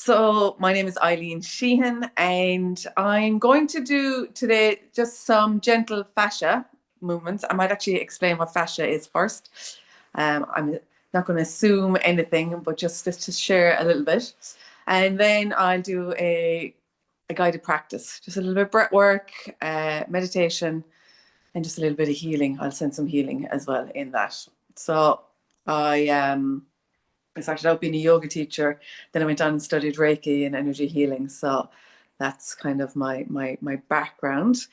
So, my name is Eileen Sheehan, and I'm going to do today just some gentle fascia movements. I might actually explain what fascia is first. I'm not going to assume anything, but just to share a little bit. And then I'll do a guided practice, just a little bit of breath work, meditation, and just a little bit of healing. I'll send some healing as well in that. So, I started out being a yoga teacher, then I went on and studied Reiki and energy healing. So that's kind of my background.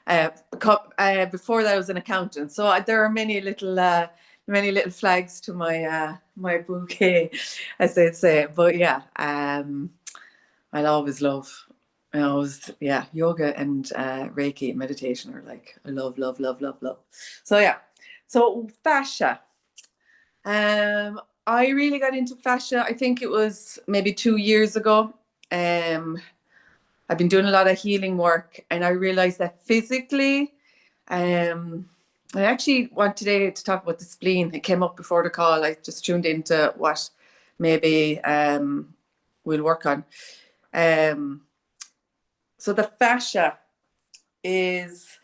Before that, I was an accountant. So there are many little flags to my bouquet, as they'd say. But yeah, I'll always love. Yeah, yoga and Reiki meditation are like I love, love, love, love, love. So yeah, so fascia. I really got into fascia. I think it was maybe 2 years ago. I've been doing a lot of healing work, and I realized that physically, I actually want today to talk about the spleen. It came up before the call. I just tuned into what maybe we'll work on. So the fascia is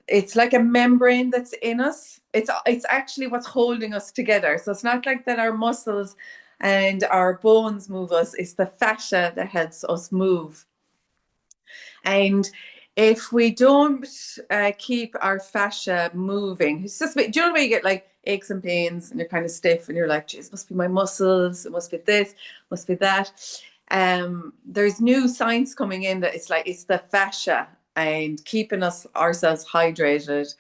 it's like a membrane that's in us. It's actually what's holding us together. So it's not like that our muscles and our bones move us. It's the fascia that helps us move. And if we don't keep our fascia moving, it's just, do you know when you get like aches and pains and you're kind of stiff and you're like, geez, it must be my muscles, it must be this, must be that. There's new science coming in that it's the fascia and keeping ourselves hydrated,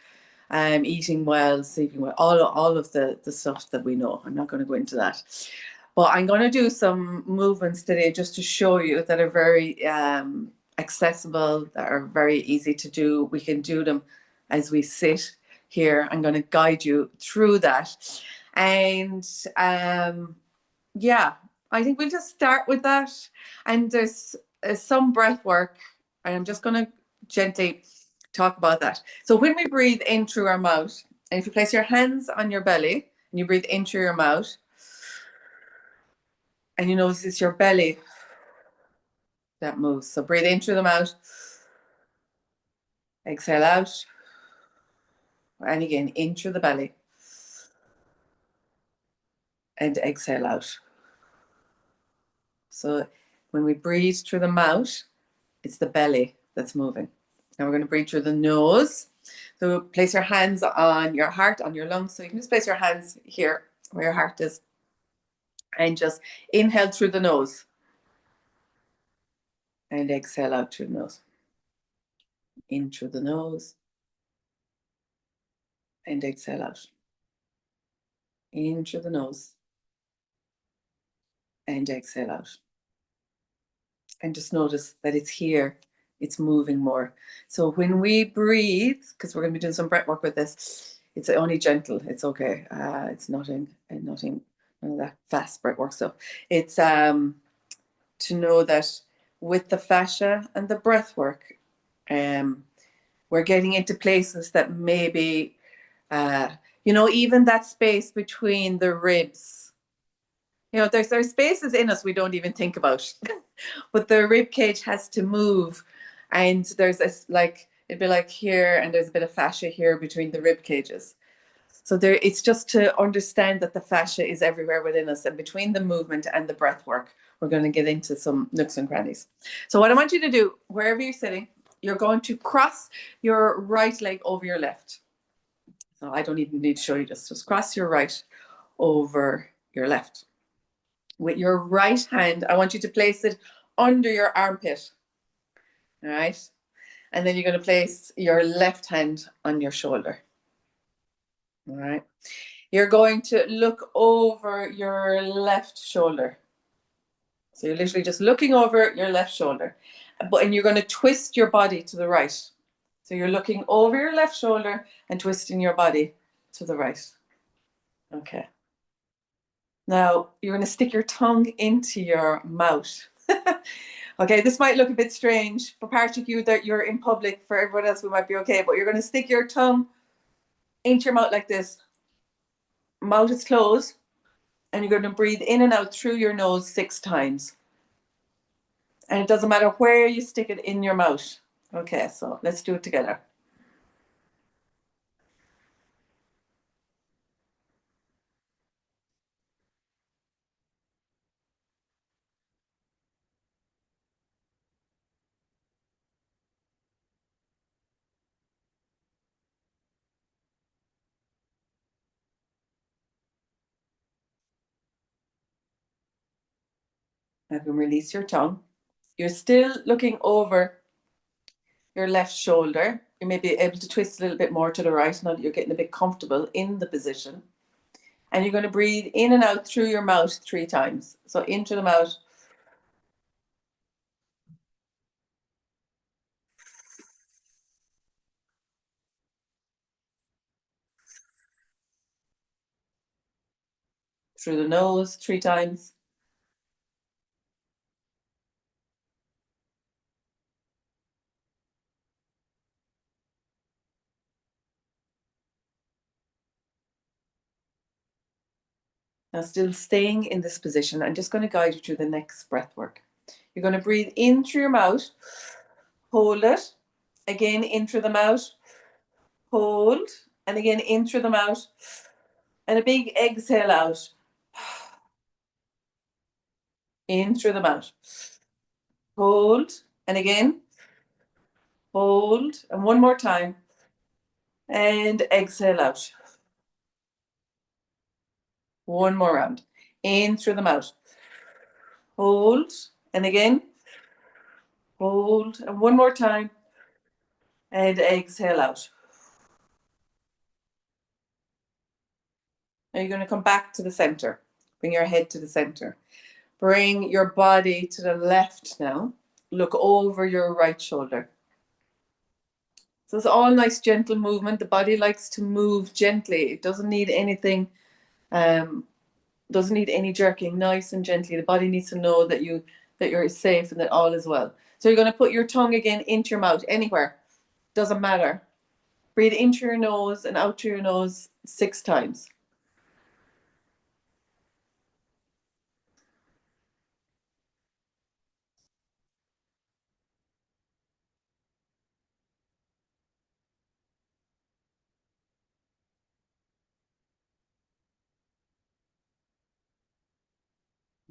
eating well, sleeping well, all of the stuff that we know. I'm not going to go into that. But I'm going to do some movements today just to show you that are very accessible, that are very easy to do. We can do them as we sit here. I'm going to guide you through that. And yeah, I think we'll just start with that. And there's some breath work, and I'm just going to gently talk about that. So when we breathe in through our mouth, and if you place your hands on your belly and you breathe in through your mouth, and you notice it's your belly that moves. So breathe in through the mouth, exhale out, and again in through the belly, and exhale out. So when we breathe through the mouth, it's the belly that's moving. Now we're going to breathe through the nose. So place your hands on your heart, on your lungs. So you can just place your hands here where your heart is. And just inhale through the nose. And exhale out through the nose. In through the nose. And exhale out. In through the nose. And exhale out. And just notice that it's here. It's moving more. So when we breathe, because we're going to be doing some breath work with this, it's only gentle. It's okay. It's nothing none of that fast breath work. So it's to know that with the fascia and the breath work, we're getting into places that maybe, even that space between the ribs. There's spaces in us we don't even think about, but the rib cage has to move, and there's this it'd be like here, and there's a bit of fascia here between the rib cages. So it's just to understand that the fascia is everywhere within us, and between the movement and the breath work, we're going to get into some nooks and crannies. So what I want you to do, wherever you're sitting, you're going to cross your right leg over your left. So I don't even need to show you this. Just cross your right over your left. With your right hand, I want you to place it under your armpit. All right. And then you're going to place your left hand on your shoulder. All right. You're going to look over your left shoulder. So you're literally just looking over your left shoulder. And you're going to twist your body to the right. So you're looking over your left shoulder and twisting your body to the right. Okay. Now you're going to stick your tongue into your mouth. Okay, this might look a bit strange for part of you that you're in public. For everyone else, we might be okay. But you're going to stick your tongue into your mouth like this. Mouth is closed. And you're going to breathe in and out through your nose 6 times. And it doesn't matter where you stick it in your mouth. Okay, so let's do it together. Now you can release your tongue. You're still looking over your left shoulder. You may be able to twist a little bit more to the right now that you're getting a bit comfortable in the position. And you're going to breathe in and out through your mouth 3 times. So into the mouth. Through the nose 3 times. Now, still staying in this position, I'm just going to guide you through the next breath work. You're going to breathe in through your mouth, hold it, again in through the mouth, hold, and again in through the mouth, and a big exhale out. In through the mouth, hold, and again, hold, and one more time, and exhale out. One more round. In through the mouth, hold, and again, hold, and one more time, and exhale out. Now you're going to come back to the center. Bring your head to the center. Bring your body to the left now. Look over your right shoulder. So it's all nice, gentle movement. The body likes to move gently. It doesn't need anything, doesn't need any jerking. Nice and gently. The body needs to know that you're safe and that all is well. So you're going to put your tongue again into your mouth, anywhere. Doesn't matter. Breathe into your nose and out through your nose 6 times.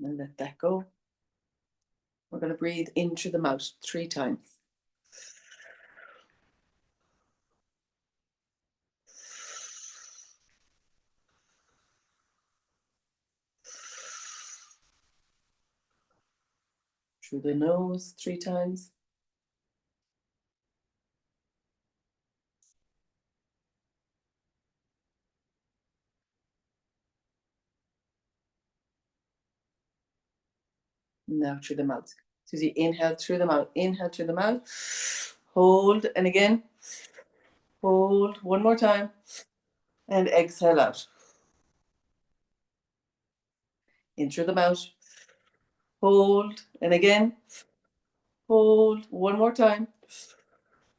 And let that go. We're going to breathe in through the mouth 3 times. Through the nose 3 times. Now through the mouth. So you inhale through the mouth, hold, and again, hold, one more time, and exhale out. In through the mouth, hold, and again, hold, one more time,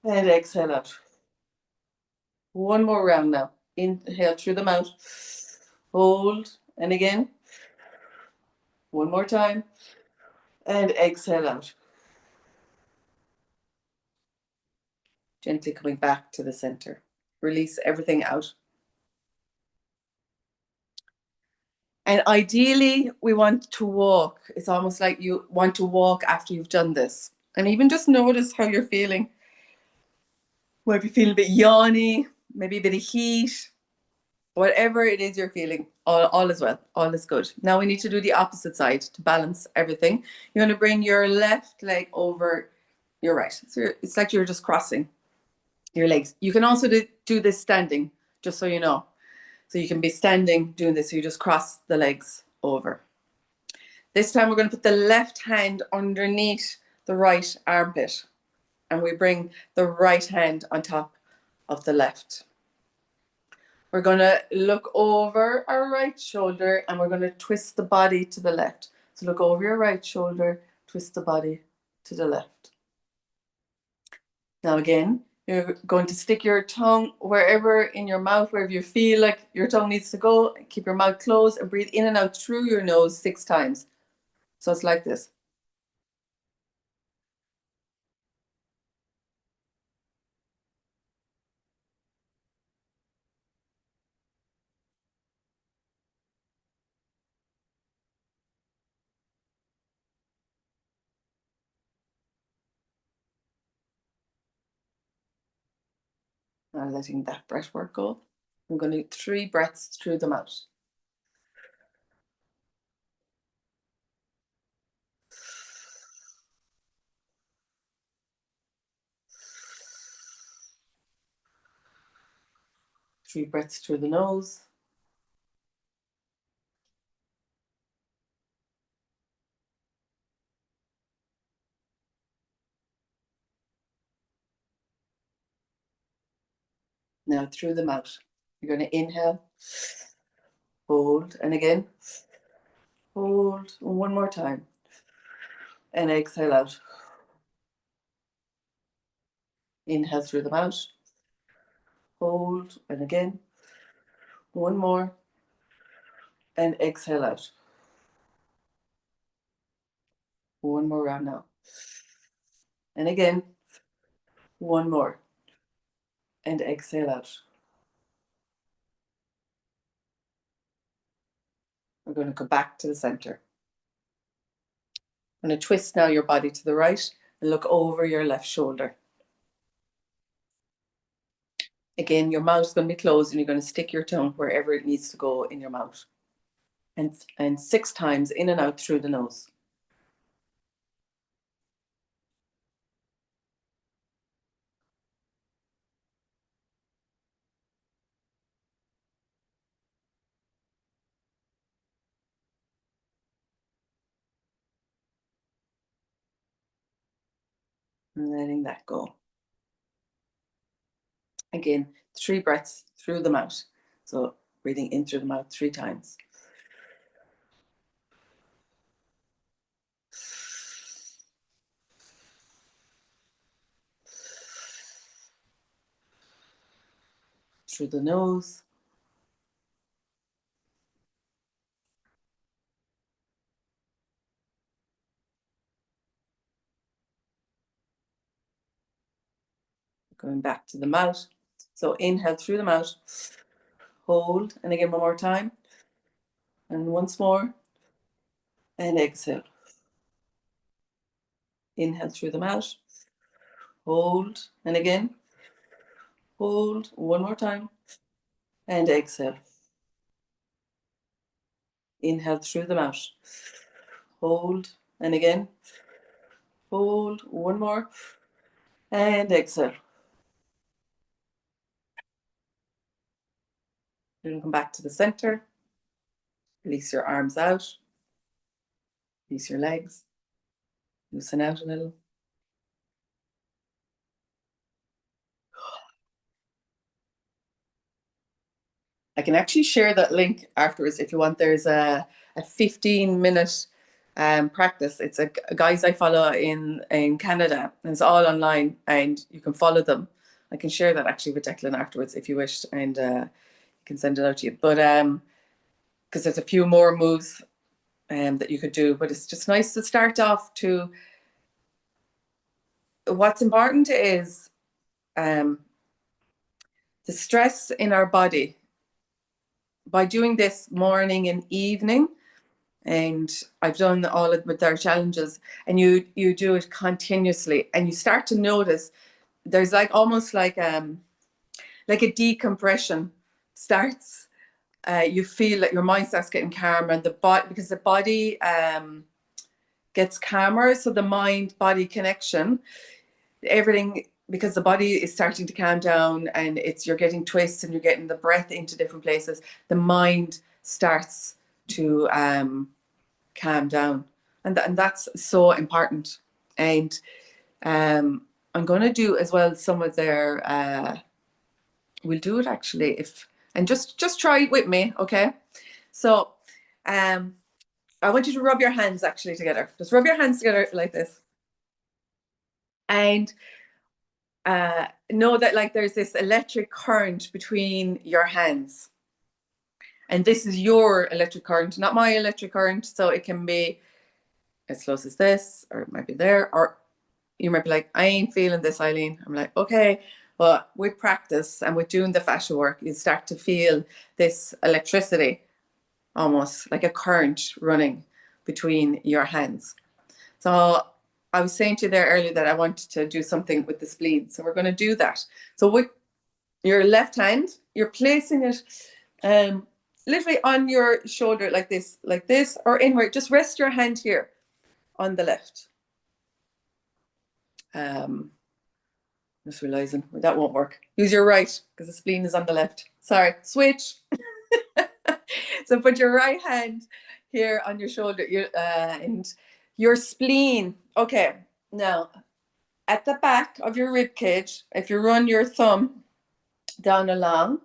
and exhale out. One more round now. Inhale through the mouth, hold, and again, one more time, and exhale out. Gently coming back to the center. Release everything out. And ideally, we want to walk. It's almost like you want to walk after you've done this. And even just notice how you're feeling. Might be feeling a bit yawny, maybe a bit of heat, whatever it is you're feeling, all is well, all is good. Now we need to do the opposite side to balance everything. You're going to bring your left leg over your right. So it's like you're just crossing your legs. You can also do this standing, just so you know. So you can be standing doing this. So you just cross the legs over. This time we're going to put the left hand underneath the right armpit. And we bring the right hand on top of the left. We're going to look over our right shoulder and we're going to twist the body to the left. So look over your right shoulder, twist the body to the left. Now again, You're going to stick your tongue wherever in your mouth, wherever you feel like your tongue needs to go. Keep your mouth closed and breathe in and out through your nose 6 times. So it's like this. Now letting that breath work go. I'm going to do 3 breaths through the mouth. Three breaths through the nose. Now through the mouth. You're going to inhale, hold, and again, hold. One more time. And exhale out. Inhale through the mouth, hold, and again, one more, and exhale out. One more round now. And again, one more, and exhale out. We're going to go back to the center. I'm going to twist now your body to the right and look over your left shoulder. Again, your mouth is going to be closed and you're going to stick your tongue wherever it needs to go in your mouth. And 6 times in and out through the nose. And letting that go. Again, 3 breaths through the mouth. So breathing in through the mouth 3 times. Through the nose. Going back to the mouth. So inhale through the mouth, hold, and again one more time. And once more, and exhale. Inhale through the mouth, hold, and again, hold, one more time, and exhale. Inhale through the mouth, hold, and again, hold, one more, and exhale. You're going to come back to the center. Release your arms out. Release your legs. Loosen out a little. I can actually share that link afterwards if you want. There's a 15-minute practice. It's a guys I follow in Canada, and it's all online, and you can follow them. I can share that actually with Declan afterwards if you wish, and you can send it out to you. But because there's a few more moves that you could do, but it's just nice to start off to. What's important is the stress in our body. By doing this morning and evening, and I've done all of with our challenges, and you do it continuously, and you start to notice there's like almost like a decompression starts. You feel like your mind starts getting calmer, and the body, because the body gets calmer, so the mind body connection, everything, because the body is starting to calm down, and you're getting twists and you're getting the breath into different places, the mind starts to calm down, and that's so important. And I'm going to do as well some of their we'll do it actually, if and just try it with me, okay? So I want you to rub your hands actually together. Just rub your hands together like this. And know that like there's this electric current between your hands. And this is your electric current, not my electric current. So it can be as close as this, or it might be there, or you might be like, I ain't feeling this, Eileen. I'm like, okay. But with practice and with doing the fascia work, you start to feel this electricity, almost like a current running between your hands. So I was saying to you there earlier that I wanted to do something with the spleen. So we're going to do that. So with your left hand, you're placing it literally on your shoulder like this, or inward. Just rest your hand here on the left. Just realizing that won't work. Use your right because the spleen is on the left. Sorry, switch. So put your right hand here on your shoulder, and your spleen. Okay, now at the back of your rib cage, if you run your thumb down along,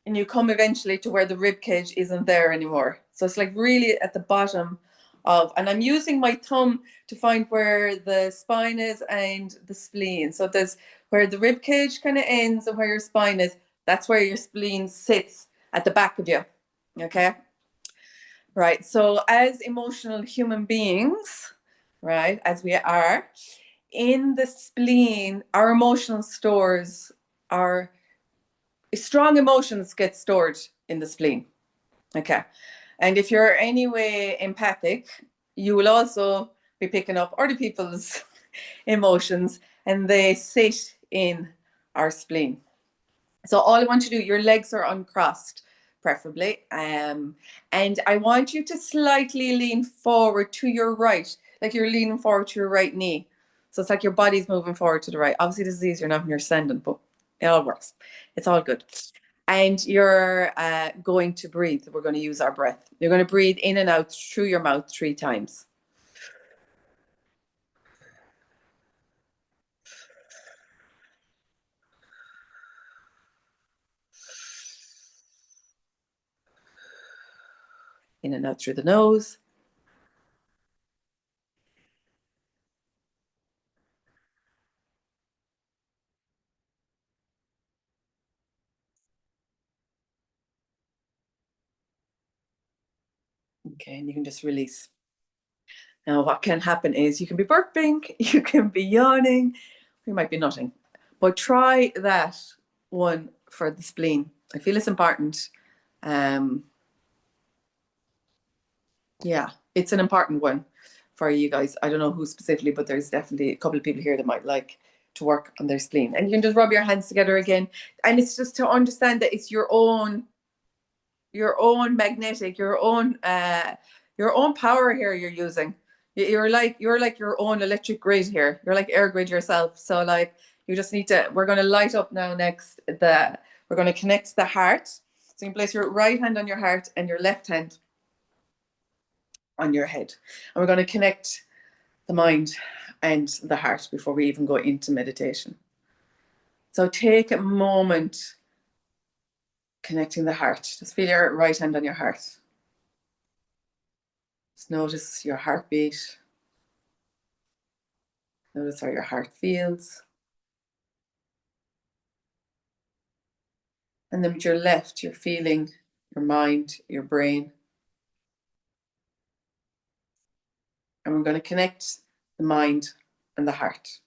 and you come eventually to where the rib cage isn't there anymore. So it's like really at the bottom of, and I'm using my thumb to find where the spine is and the spleen. So there's where the rib cage kind of ends and where your spine is. That's where your spleen sits at the back of you. Okay. Right. So as emotional human beings, right, as we are, in the spleen, our emotional stores are strong emotions get stored in the spleen. Okay. And if you're anyway empathic, you will also be picking up other people's emotions, and they sit in our spleen. So all I want you to do, your legs are uncrossed, preferably. And I want you to slightly lean forward to your right, like you're leaning forward to your right knee. So it's like your body's moving forward to the right. Obviously, this is easier now when you're standing, but it all works. It's all good. And you're going to breathe. We're going to use our breath. You're going to breathe in and out through your mouth 3 times. In and out through the nose. Okay, and you can just release. Now, what can happen is you can be burping, you can be yawning, you might be nutting. But try that one for the spleen. I feel it's important. Yeah, it's an important one for you guys. I don't know who specifically, but there's definitely a couple of people here that might like to work on their spleen. And you can just rub your hands together again. And it's just to understand that it's your own magnetic, your own power here you're using. You're like your own electric grid here. You're like air grid yourself. So like you just need to, we're going to light up now next we're going to connect the heart. So you can place your right hand on your heart and your left hand on your head. And we're going to connect the mind and the heart before we even go into meditation. So take a moment connecting the heart. Just feel your right hand on your heart. Just notice your heartbeat. Notice how your heart feels. And then with your left, you're feeling your mind, your brain. And we're going to connect the mind and the heart.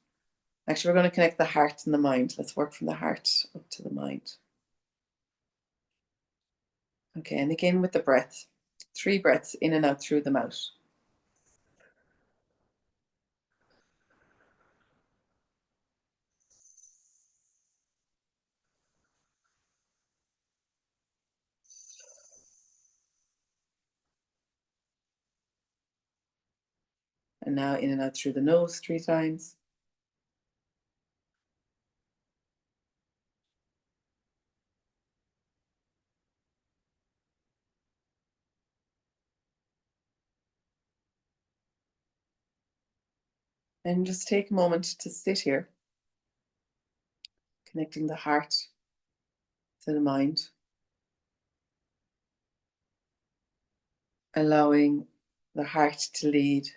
Actually, we're going to connect the heart and the mind. Let's work from the heart up to the mind. Okay, and again with the breath. 3 breaths in and out through the mouth. And now in and out through the nose 3 times. And just take a moment to sit here, connecting the heart to the mind, allowing the heart to lead,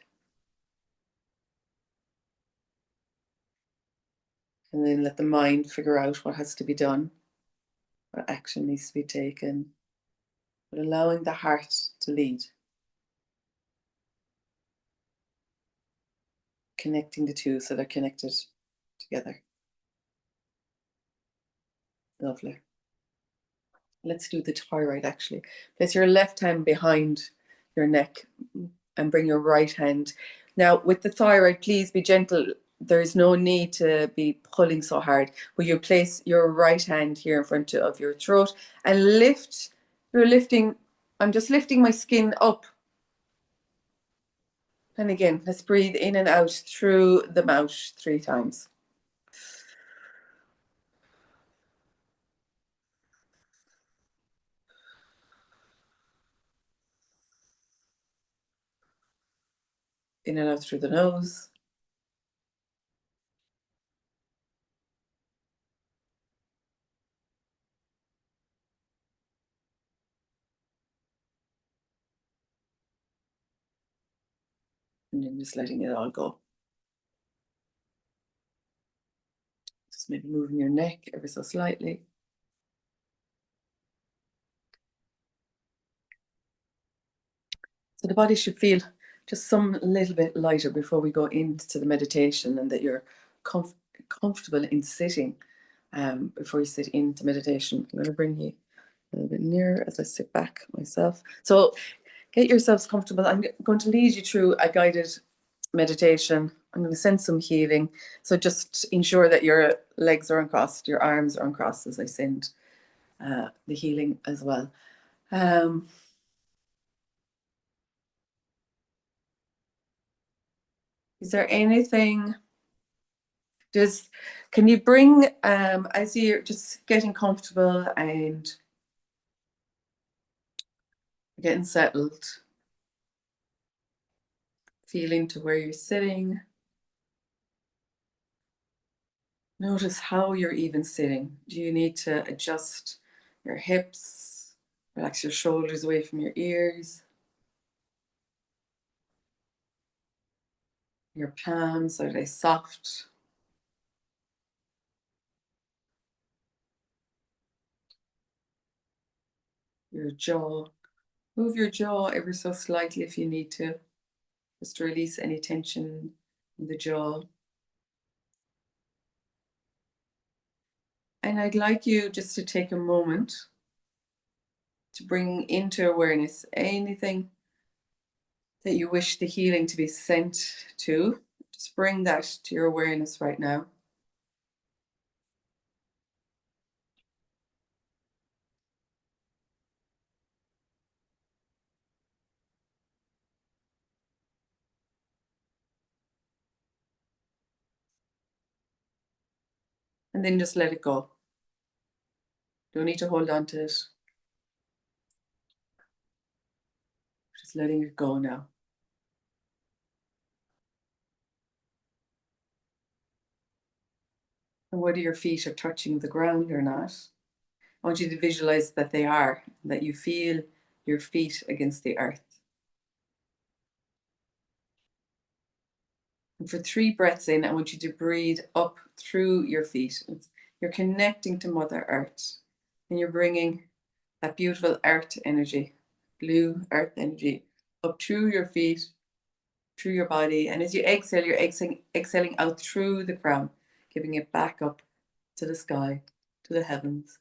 And then let the mind figure out what has to be done, what action needs to be taken, but allowing the heart to lead, connecting the two so they're connected together. Lovely. Let's do the thyroid actually. Place your left hand behind your neck and bring your right hand. Now, with the thyroid, please be gentle. There's no need to be pulling so hard. Will you place your right hand here in front of your throat and lift? You're lifting. I'm just lifting my skin up. And again, let's breathe in and out through the mouth 3 times. In and out through the nose. And then just letting it all go. Just maybe moving your neck ever so slightly. So the body should feel just some little bit lighter before we go into the meditation, and that you're comfortable in sitting before you sit into meditation. I'm going to bring you a little bit nearer as I sit back myself. So get yourselves comfortable. I'm going to lead you through a guided meditation. I'm going to send some healing. So just ensure that your legs are uncrossed, your arms are uncrossed as I send the healing as well. Is there anything? Can you bring as you're just getting comfortable and getting settled, feeling to where you're sitting? Notice how you're even sitting. Do you need to adjust your hips? Relax your shoulders away from your ears. Your palms, are they soft? Your jaw. Move your jaw ever so slightly if you need to, just to release any tension in the jaw. And I'd like you just to take a moment to bring into awareness anything that you wish the healing to be sent to. Just bring that to your awareness right now. And then just let it go. Don't need to hold on to it. Just letting it go now. And whether your feet are touching the ground or not, I want you to visualize that they are, that you feel your feet against the earth. And for 3 breaths in, I want you to breathe up through your feet. You're connecting to Mother Earth, and you're bringing that beautiful earth energy, blue earth energy, up through your feet, through your body. And as you exhale, you're exhaling out through the crown, giving it back up to the sky, to the heavens.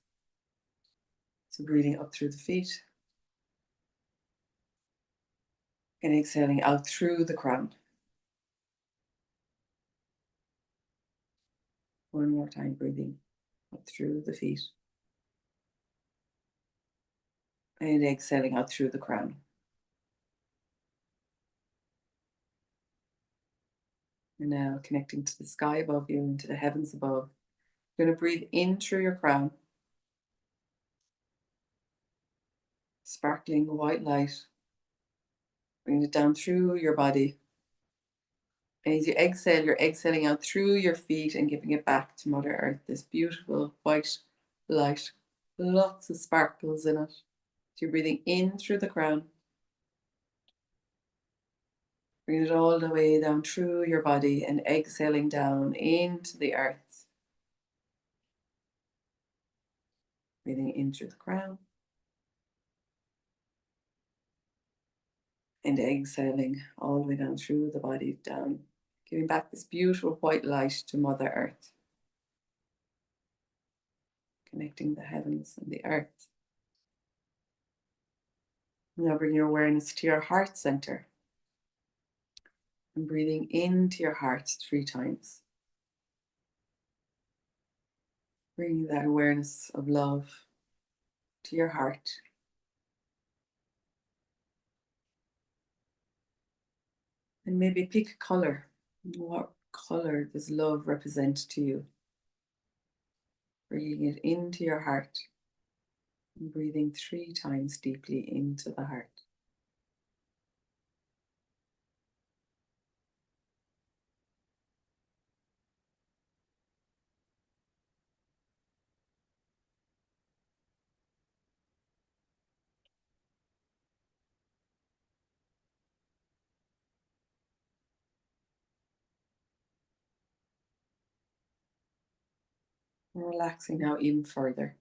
So breathing up through the feet and exhaling out through the crown. One more time, breathing up through the feet and exhaling out through the crown. And now connecting to the sky above you and to the heavens above. You're going to breathe in through your crown. Sparkling white light. Bring it down through your body. And as you exhale, you're exhaling out through your feet and giving it back to Mother Earth. This beautiful white light. Lots of sparkles in it. So you're breathing in through the crown. Bring it all the way down through your body and exhaling down into the earth. Breathing in through the crown. And exhaling all the way down through the body, down, giving back this beautiful white light to Mother Earth. Connecting the heavens and the earth. Now bring your awareness to your heart center. And breathing into your heart 3 times. Bringing that awareness of love to your heart. And maybe pick a color. What color does love represent to you? Bringing it into your heart. And breathing 3 times deeply into the heart. And relaxing now even further.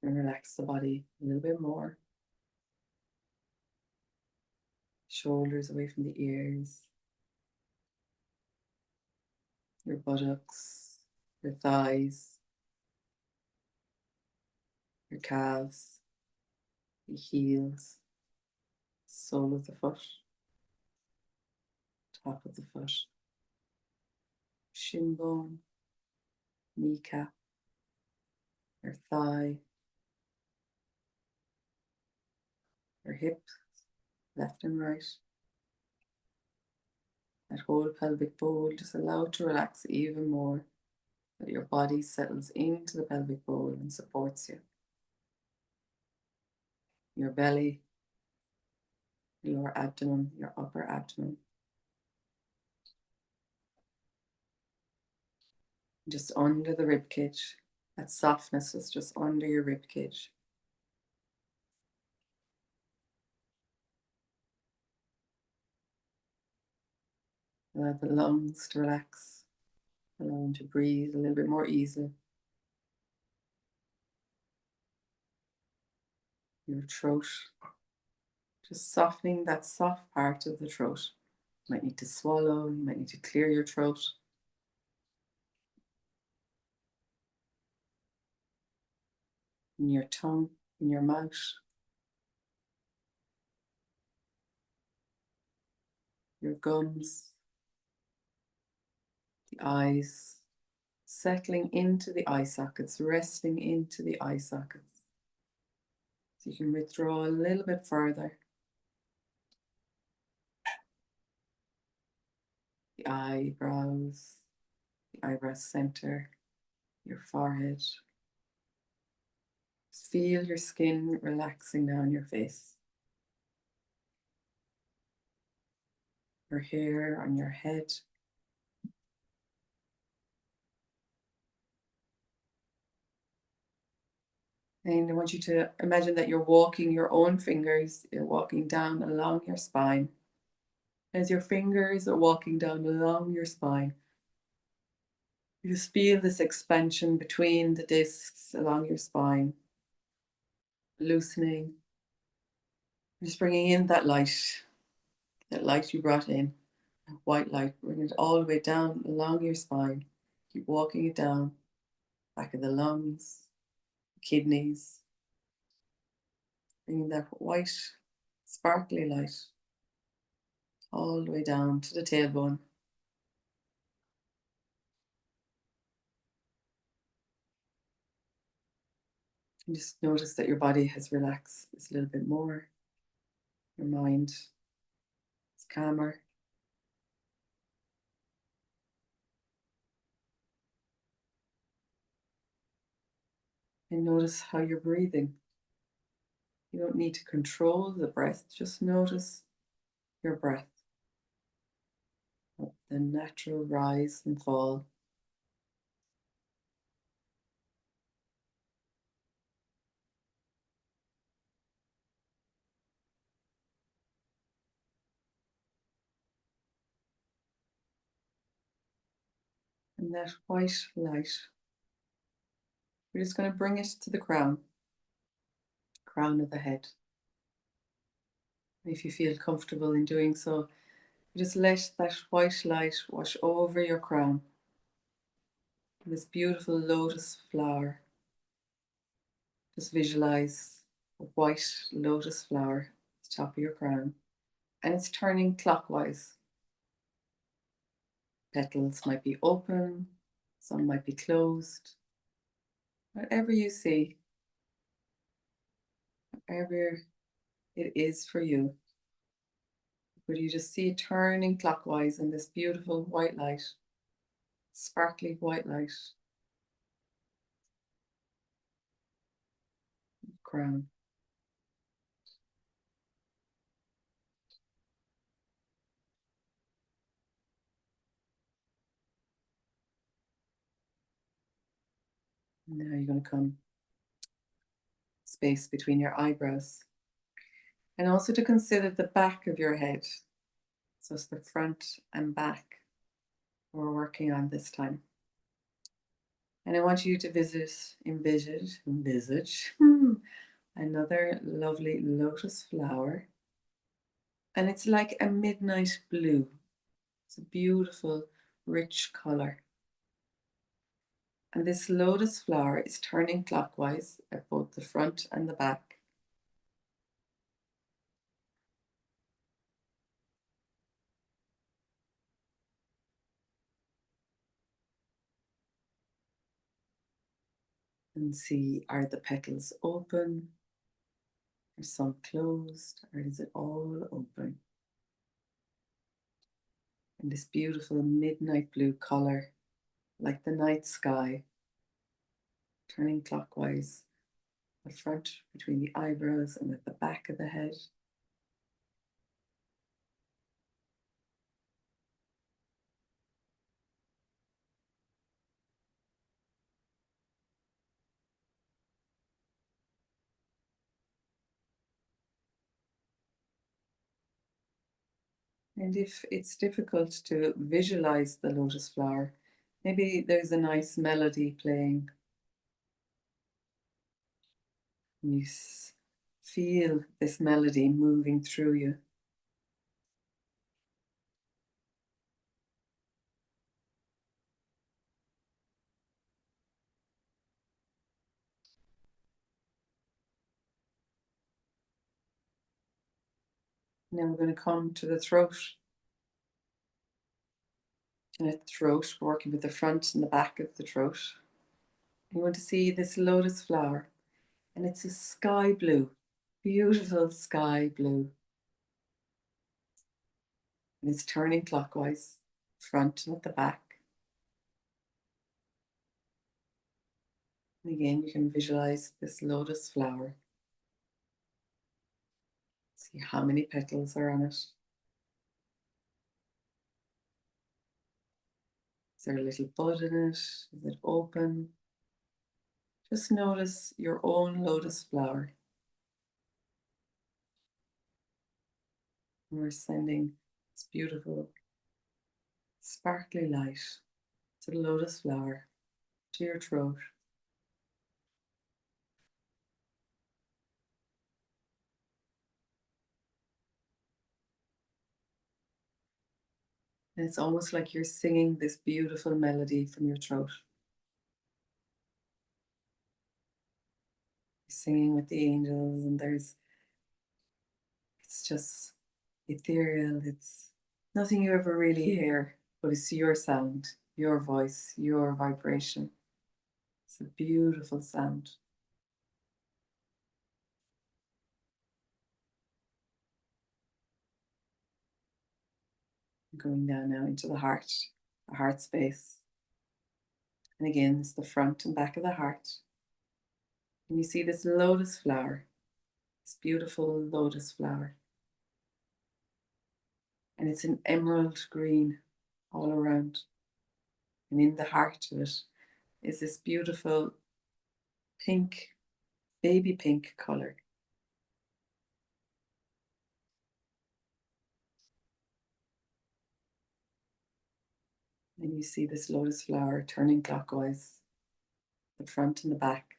And relax the body a little bit more. Shoulders away from the ears. Your buttocks, your thighs, your calves, your heels, sole of the foot, top of the foot, shin bone, kneecap, your thigh, your hip, left and right. That whole pelvic bowl, just allow it to relax even more, that your body settles into the pelvic bowl and supports you. Your belly, your lower abdomen, your upper abdomen. Just under the rib cage. That softness is just under your rib cage. Allow the lungs to relax. Allow them to breathe a little bit more easily. Your throat, just softening that soft part of the throat. You might need to swallow, you might need to clear your throat. In your tongue, in your mouth. Your gums, the eyes, settling into the eye sockets, resting into the eye sockets. So you can withdraw a little bit further. The eyebrows, the eyebrow center, your forehead. Just feel your skin relaxing down your face. Your hair on your head. And I want you to imagine that you're walking your own fingers, you're walking down along your spine. As your fingers are walking down along your spine, you just feel this expansion between the discs along your spine, loosening. Just bringing in that light you brought in, that white light, bring it all the way down along your spine. Keep walking it down, back of the lungs, kidneys, bringing that white, sparkly light all the way down to the tailbone. And just notice that your body has relaxed just a little bit more. Your mind is calmer. And notice how you're breathing. You don't need to control the breath, just notice your breath. The natural rise and fall. And that white light, we're just going to bring it to the crown of the head. If you feel comfortable in doing so, just let that white light wash over your crown. This beautiful lotus flower. Just visualize a white lotus flower at the top of your crown. And it's turning clockwise. Petals might be open, some might be closed. Whatever you see, whatever it is for you. But you just see it turning clockwise in this beautiful white light, sparkly white light. Crown. And now you're going to come space between your eyebrows. And also to consider the back of your head. So it's the front and back we're working on this time. And I want you to envisage another lovely lotus flower. And it's like a midnight blue. It's a beautiful, rich color. And this lotus flower is turning clockwise at both the front and the back. And see, are the petals open? Are some closed? Or is it all open? And this beautiful midnight blue color, like the night sky, turning clockwise, the front between the eyebrows and at the back of the head. And if it's difficult to visualize the lotus flower, maybe there's a nice melody playing. You feel this melody moving through you. Now we're going to come to the throat. And at the throat, working with the front and the back of the throat. You want to see this lotus flower, and it's a sky blue, beautiful sky blue. And it's turning clockwise, front and at the back. And again, you can visualize this lotus flower. See how many petals are on it. Is there a little bud in it? Is it open? Just notice your own lotus flower. And we're sending this beautiful, sparkly light to the lotus flower, to your throat. And it's almost like you're singing this beautiful melody from your throat. You're singing with the angels, and it's just ethereal. It's nothing you ever really hear, but it's your sound, your voice, your vibration. It's a beautiful sound. Going down now into the heart space. And again, it's the front and back of the heart. And you see this lotus flower, this beautiful lotus flower. And it's an emerald green all around. And in the heart of it is this beautiful pink, baby pink color. And you see this lotus flower turning clockwise, the front and the back.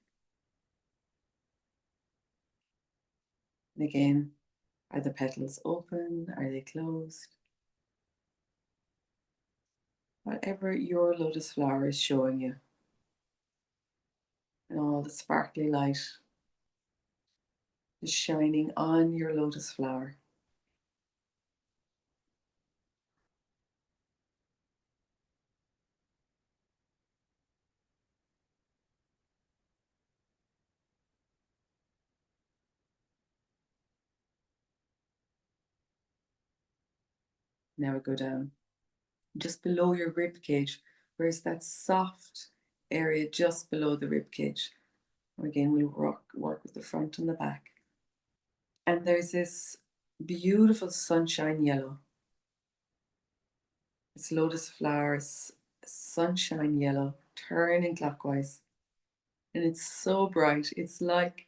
And again, are the petals open? Are they closed? Whatever your lotus flower is showing you. And all the sparkly light is shining on your lotus flower. Now we go down just below your rib cage. Where's that soft area just below the rib cage? Again, we'll work with the front and the back. And there's this beautiful sunshine yellow. It's lotus flowers, sunshine yellow, turning clockwise. And it's so bright. It's like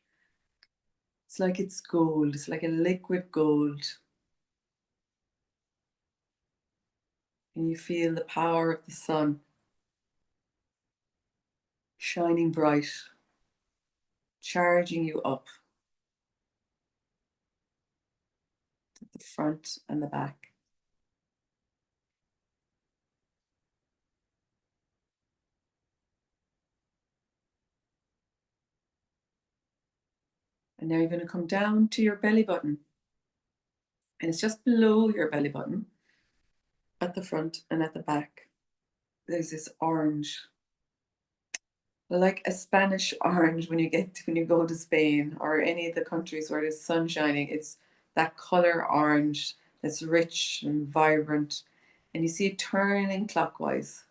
it's gold. It's like a liquid gold. And you feel the power of the sun shining bright, charging you up to the front and the back. And now you're going to come down to your belly button. And it's just below your belly button, at the front and at the back. There's this orange, like a Spanish orange when you go to Spain or any of the countries where there's sun shining. It's that color orange that's rich and vibrant. And you see it turning clockwise.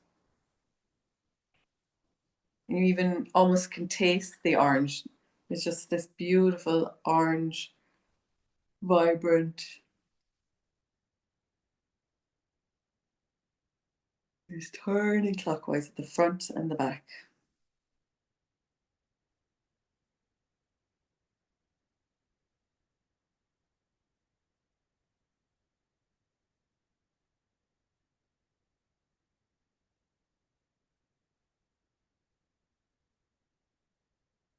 And you even almost can taste the orange. It's just this beautiful orange, vibrant. It's turning clockwise at the front and the back.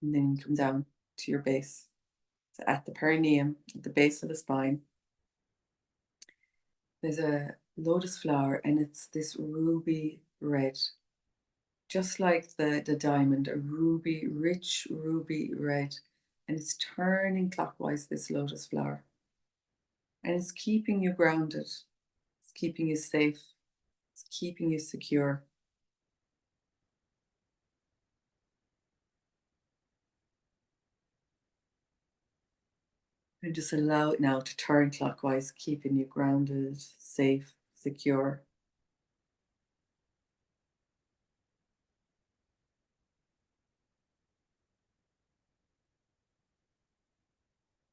And then you come down to your base. So at the perineum, at the base of the spine, there's a lotus flower and it's this ruby red, just like the diamond, a ruby, rich ruby red. And it's turning clockwise, this lotus flower. And it's keeping you grounded, it's keeping you safe, it's keeping you secure. And just allow it now to turn clockwise, keeping you grounded, safe, secure.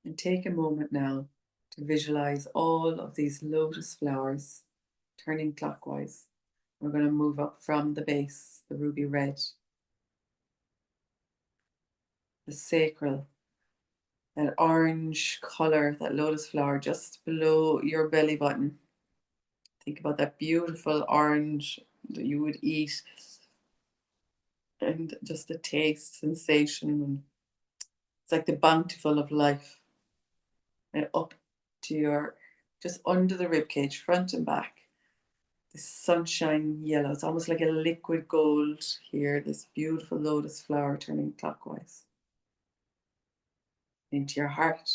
And take a moment now to visualize all of these lotus flowers turning clockwise. We're going to move up from the base, the ruby red, the sacral, that orange color, that lotus flower just below your belly button. Think about that beautiful orange that you would eat and just the taste, sensation. And it's like the bountiful of life. And up to your, just under the rib cage, front and back. This sunshine yellow. It's almost like a liquid gold here. This beautiful lotus flower turning clockwise. Into your heart.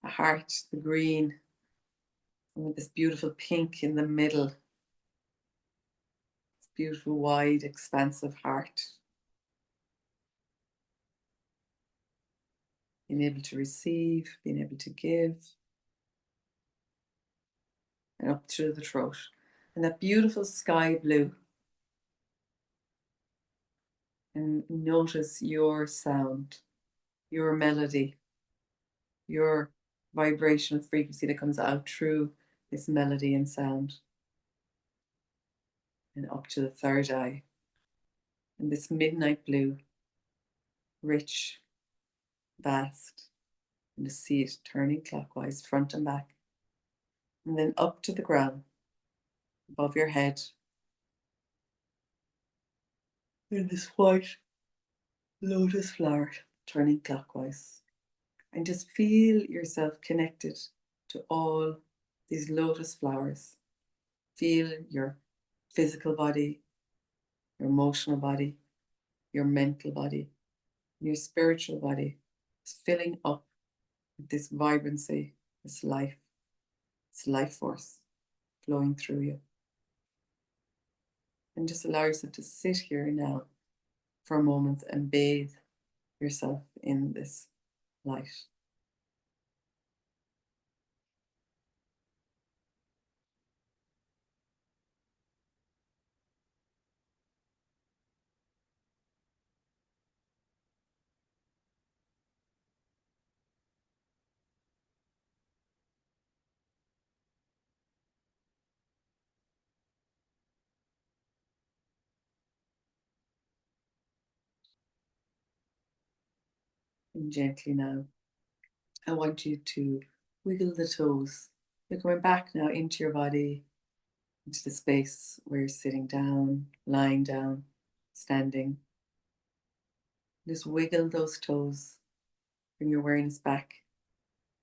A heart, the green. And with this beautiful pink in the middle. This beautiful, wide, expansive heart. Being able to receive, being able to give. And up through the throat. And that beautiful sky blue. And notice your sound, your melody, your vibration of frequency that comes out through this melody and sound. And up to the third eye. And this midnight blue, rich, vast. And to see it turning clockwise, front and back. And then up to the ground, above your head, in this white lotus flower, turning clockwise. And just feel yourself connected to all these lotus flowers. Feel your physical body, your emotional body, your mental body, your spiritual body is filling up with this vibrancy, this life force flowing through you. And just allow yourself to sit here now for a moment and bathe yourself in this light. And gently now, I want you to wiggle the toes. You're coming back now into your body, into the space where you're sitting down, lying down, standing. Just wiggle those toes. Bring your awareness back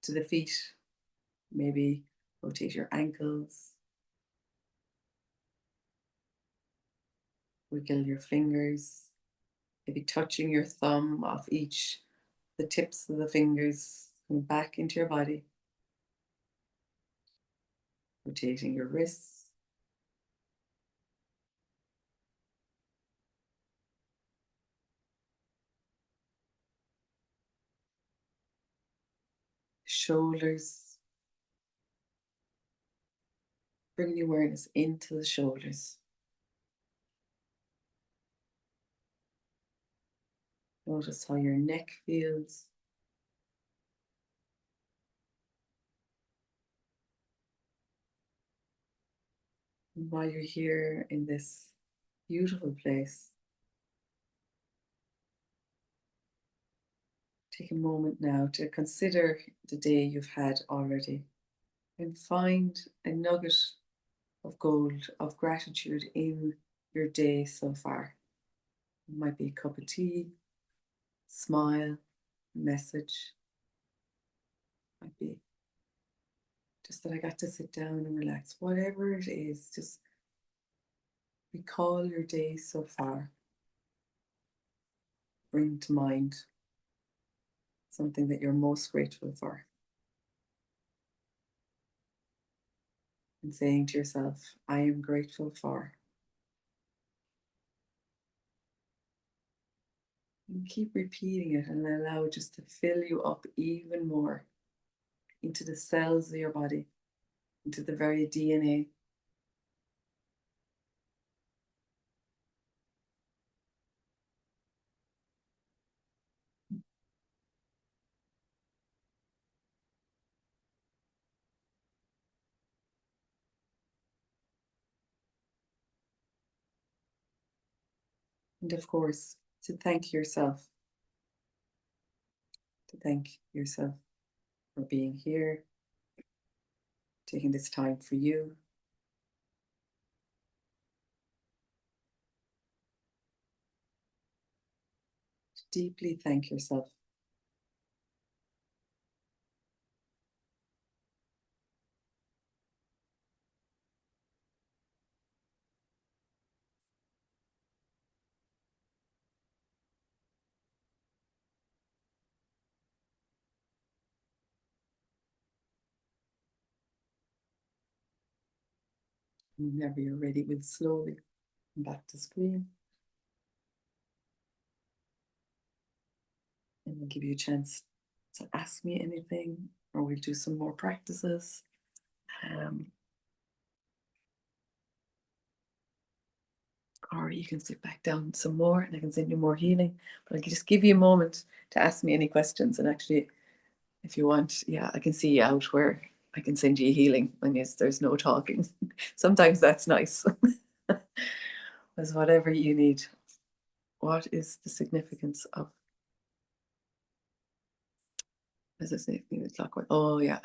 to the feet. Maybe rotate your ankles. Wiggle your fingers. Maybe touching your thumb off each, the tips of the fingers, coming back into your body. Rotating your wrists. Shoulders. Bring the awareness into the shoulders. Notice how your neck feels. And while you're here in this beautiful place, take a moment now to consider the day you've had already and find a nugget of gold, of gratitude in your day so far. It might be a cup of tea, smile, message. It might be just that I got to sit down and relax. Whatever it is, just recall your day so far. Bring to mind something that you're most grateful for. And saying to yourself, I am grateful for. And keep repeating it and allow it just to fill you up even more into the cells of your body, into the very DNA. And of course, to thank yourself, for being here, taking this time for you. To deeply thank yourself. Whenever you're ready, we'll slowly come back to screen. And we'll give you a chance to ask me anything, or we'll do some more practices. Or you can sit back down some more and I can send you more healing. But I can just give you a moment to ask me any questions. And actually, if you want, yeah, I can see you out where I can send you healing when there's no talking. Sometimes that's nice. As whatever you need. What is the significance of, as I say, clockwise? Oh yeah,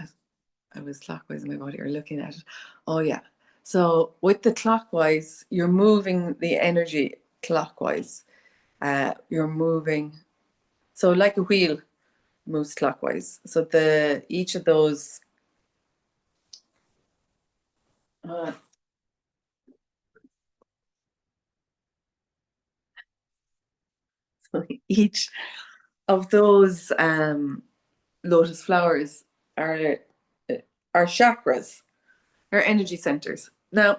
I was clockwise in my body or looking at it. Oh yeah. So with the clockwise, you're moving the energy clockwise. You're moving. So like a wheel moves clockwise. So each of those uh, so each of those lotus flowers are are chakras, are energy centers. Now,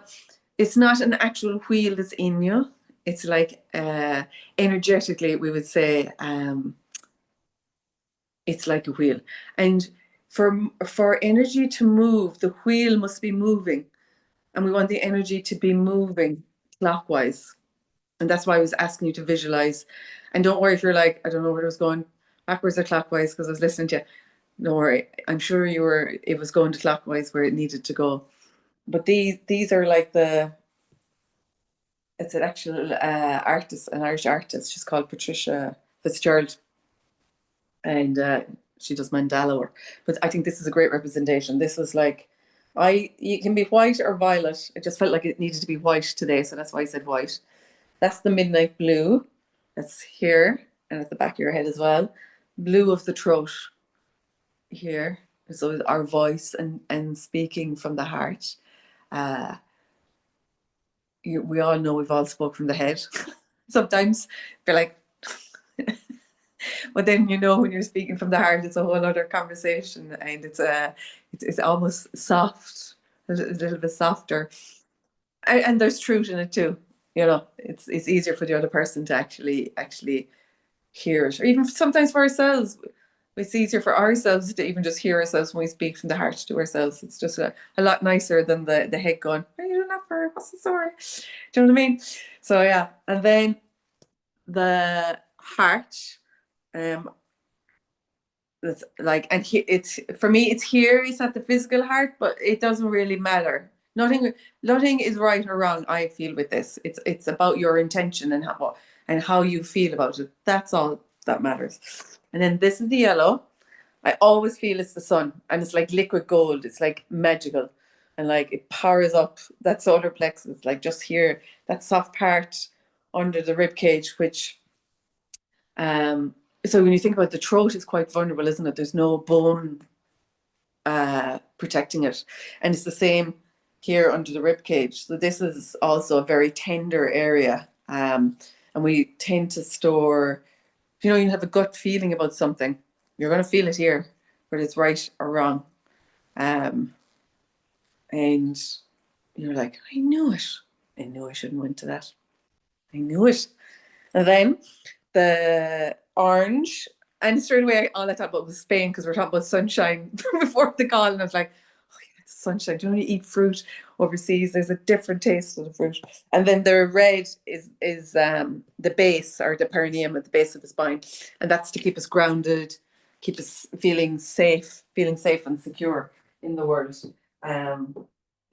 it's not an actual wheel that's in you. It's like energetically, we would say it's like a wheel. And for energy to move, the wheel must be moving, and we want the energy to be moving clockwise. And that's why I was asking you to visualize. And don't worry if you're like, I don't know where it was going, backwards or clockwise, because I was listening to you. Don't worry. I'm sure it was going to clockwise where it needed to go. But these are like it's an actual artist, an Irish artist. She's called Patricia Fitzgerald, and she does mandala work. But I think this is a great representation. This was like, you can be white or violet. It just felt like it needed to be white today, so that's why I said white. That's the midnight blue. That's here and at the back of your head as well. Blue of the throat here. So our voice and speaking from the heart. Uh, we all know we've all spoke from the head. Sometimes you're like, but then when you're speaking from the heart, it's a whole other conversation, and it's almost soft, a little bit softer, and there's truth in it too. It's easier for the other person to actually hear it, or even sometimes for ourselves. It's easier for ourselves to even just hear ourselves when we speak from the heart to ourselves. It's just a lot nicer than the head going, "Are you doing that for? What's the story?" Do you know what I mean? So yeah, and then the heart, um, it's like, and it's for me, it's here. It's at the physical heart, but it doesn't really matter. Nothing is right or wrong. I feel with this, it's about your intention and how you feel about it. That's all that matters. And then this is the yellow. I always feel it's the sun, and it's like liquid gold. It's like magical, and like it powers up that solar plexus. Like just here, that soft part under the rib cage, which um. So when you think about the throat, it's quite vulnerable, isn't it? There's no bone protecting it, and it's the same here under the rib cage. So this is also a very tender area, and we tend to store. You have a gut feeling about something, you're going to feel it here, whether it's right or wrong. Um, and you're like, I knew it. I knew I shouldn't went to that. I knew it. And then the orange, and straight away all I thought about was Spain, because we're talking about sunshine before the call, and I was like, oh yeah, it's sunshine. Do you know when you eat fruit overseas, there's a different taste of the fruit. And then the red is the base, or the perineum at the base of the spine, and that's to keep us grounded, keep us feeling safe and secure in the world.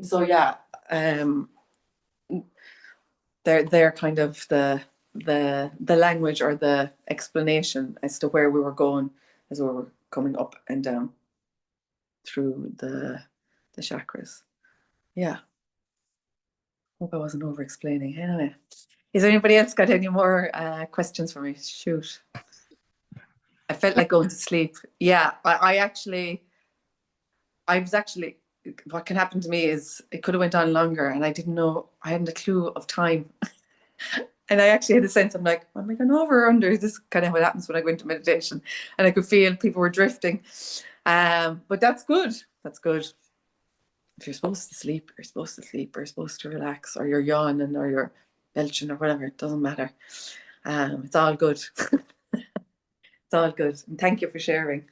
So yeah, um, they're kind of the language or the explanation as to where we were going as we were coming up and down through the chakras. Yeah, hope I wasn't over explaining. Anyway, is there anybody else got any more questions for me? Shoot, I felt like going to sleep. Yeah, I was actually. What can happen to me is it could have went on longer, and I didn't know. I hadn't a clue of time. And I actually had a sense, I'm like, am I going over or under? This is kind of what happens when I go into meditation. And I could feel people were drifting. But that's good. That's good. If you're supposed to sleep, you're supposed to sleep, or you're supposed to relax, or you're yawning, or you're belching, or whatever. It doesn't matter. It's all good. It's all good. And thank you for sharing.